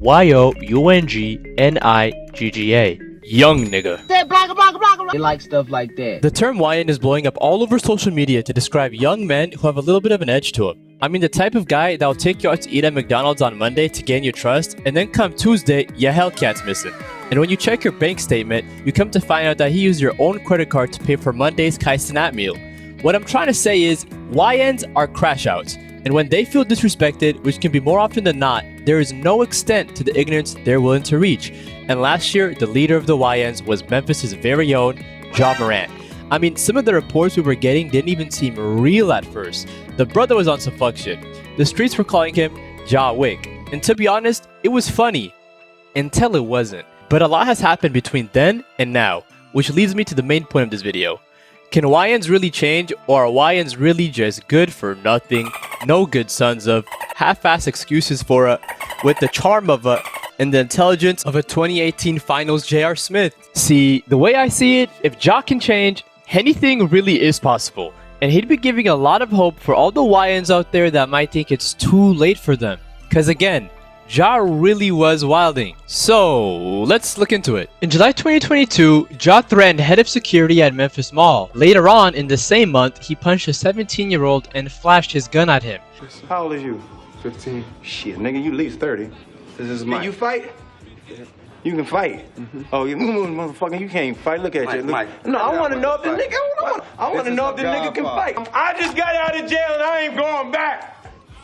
YOUNGNIGGA. Young nigga. They like stuff like that. The term YN is blowing up all over social media to describe young men who have a little bit of an edge to them. I mean the type of guy that will take you out to eat at McDonald's on Monday to gain your trust, and then come Tuesday, your Hellcat's missing. And when you check your bank statement, you come to find out that he used your own credit card to pay for Monday's Kai Cenat meal. What I'm trying to say is, YNs are crash outs. And when they feel disrespected, which can be more often than not, there is no extent to the ignorance they're willing to reach. And last year, the leader of the YNs was Memphis' very own Ja Morant. I mean, some of the reports we were getting didn't even seem real at first. The brother was on some fuck shit. The streets were calling him Ja Wick. And to be honest, it was funny. Until it wasn't. But a lot has happened between then and now, which leads me to the main point of this video. Can YNs really change, or are YNs really just good for nothing, no good sons of, half-ass excuses for a, with the charm of a, and the intelligence of a 2018 Finals J.R. Smith? See, the way I see it, if Ja can change, anything really is possible. And he'd be giving a lot of hope for all the YNs out there that might think it's too late for them. Cause again, Ja really was wilding. So, let's look into it. In July 2022, Ja threatened head of security at Memphis Mall. Later on, in the same month, he punched a 17-year-old and flashed his gun at him. How old is you? 15. Shit, nigga, you at least 30. This is Can Mike. you fight? Yeah. You can fight. Oh, you motherfucker, you can't fight. Look at you. Look. Mike. No, I want to know if the Mike. nigga. I want to This know is if the a nigga can godfather. fight. I just got out of jail and I ain't going back.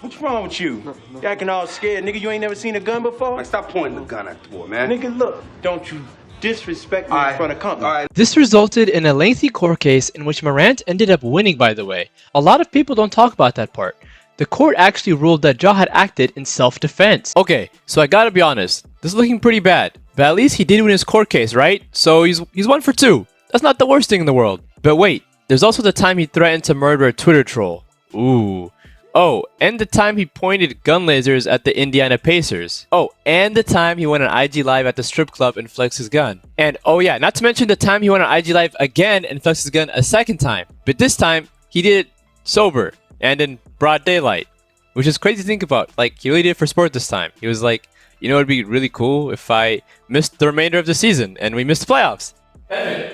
What's wrong with you? You acting all scared, nigga. You ain't never seen a gun before. Mike, stop pointing the gun at the boy, man. Nigga, look. Don't you disrespect me All in right. front of company. All right. This resulted in a lengthy court case in which Morant ended up winning, by the way. A lot of people don't talk about that part. The court actually ruled that Ja had acted in self-defense. Okay, so I gotta be honest, this is looking pretty bad. But at least he did win his court case, right? So he's 1 for 2. That's not the worst thing in the world. But wait, there's also the time he threatened to murder a Twitter troll. Ooh. Oh, and the time he pointed gun lasers at the Indiana Pacers. Oh, and the time he went on IG Live at the strip club and flexed his gun. And oh yeah, not to mention the time he went on IG Live again and flexed his gun a second time. But this time, he did it sober and in broad daylight. Which is crazy to think about. Like, he really did it for sport this time. He was like, you know, it'd be really cool if I missed the remainder of the season and we missed the playoffs.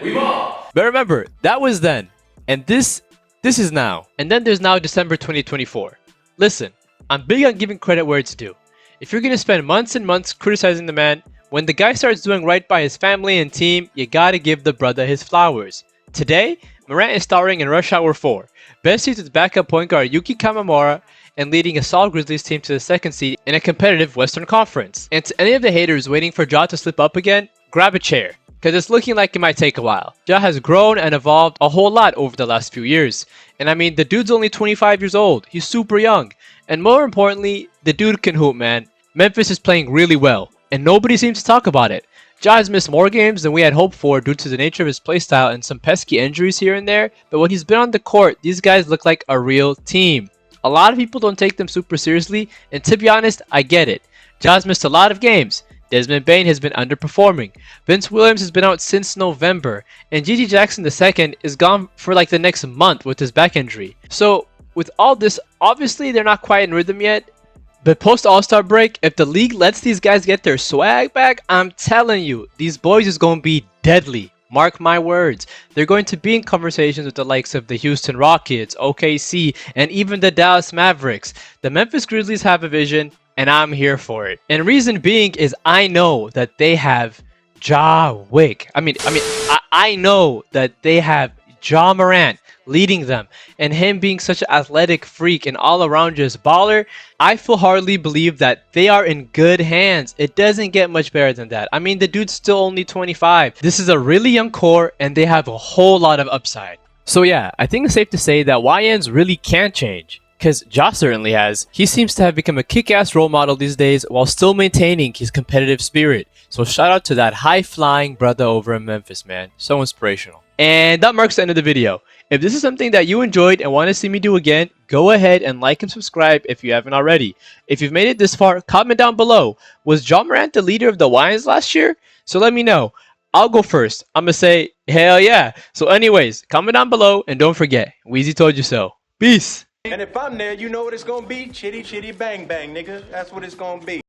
We won! But remember, that was then. And this is now. And then there's now December 2024. Listen, I'm big on giving credit where it's due. If you're gonna spend months and months criticizing the man, when the guy starts doing right by his family and team, you gotta give the brother his flowers. Today, Morant is starring in Rush Hour 4, best seats with backup point guard Yuki Kamamura, and leading a solid Grizzlies team to the second seed in a competitive Western Conference. And to any of the haters waiting for Ja to slip up again, grab a chair, because it's looking like it might take a while. Ja has grown and evolved a whole lot over the last few years. And I mean, the dude's only 25 years old. He's super young. And more importantly, the dude can hoop, man. Memphis is playing really well, and nobody seems to talk about it. Ja has missed more games than we had hoped for due to the nature of his playstyle and some pesky injuries here and there, but when he's been on the court, these guys look like a real team. A lot of people don't take them super seriously, and to be honest, I get it. Ja's missed a lot of games. Desmond Bane has been underperforming. Vince Williams has been out since November, and Gigi Jackson II is gone for like the next month with his back injury. So with all this, obviously they're not quite in rhythm yet, but post All-Star break, if the league lets these guys get their swag back, I'm telling you, these boys is going to be deadly. Mark my words. They're going to be in conversations with the likes of the Houston Rockets, OKC, and even the Dallas Mavericks. The Memphis Grizzlies have a vision, and I'm here for it. And reason being is I know that they have Ja Wick. I know that they have Ja Morant leading them, and him being such an athletic freak and all-around just baller, I full-heartedly believe that they are in good hands. It doesn't get much better than that. I mean, the dude's still only 25. This is a really young core, and they have a whole lot of upside. So yeah, I think it's safe to say that YNs really can change. Because Ja certainly has. He seems to have become a kick-ass role model these days while still maintaining his competitive spirit. So shout out to that high-flying brother over in Memphis, man. So inspirational. And that marks the end of the video. If this is something that you enjoyed and want to see me do again, go ahead and like and subscribe if you haven't already. If you've made it this far, comment down below. Was Ja Morant the leader of the YNs last year? So let me know. I'll go first. I'm going to say, hell yeah. So anyways, comment down below and don't forget, Weezy told you so. Peace. And if I'm there, you know what it's gonna be? Chitty, chitty, bang, bang, nigga. That's what it's gonna be.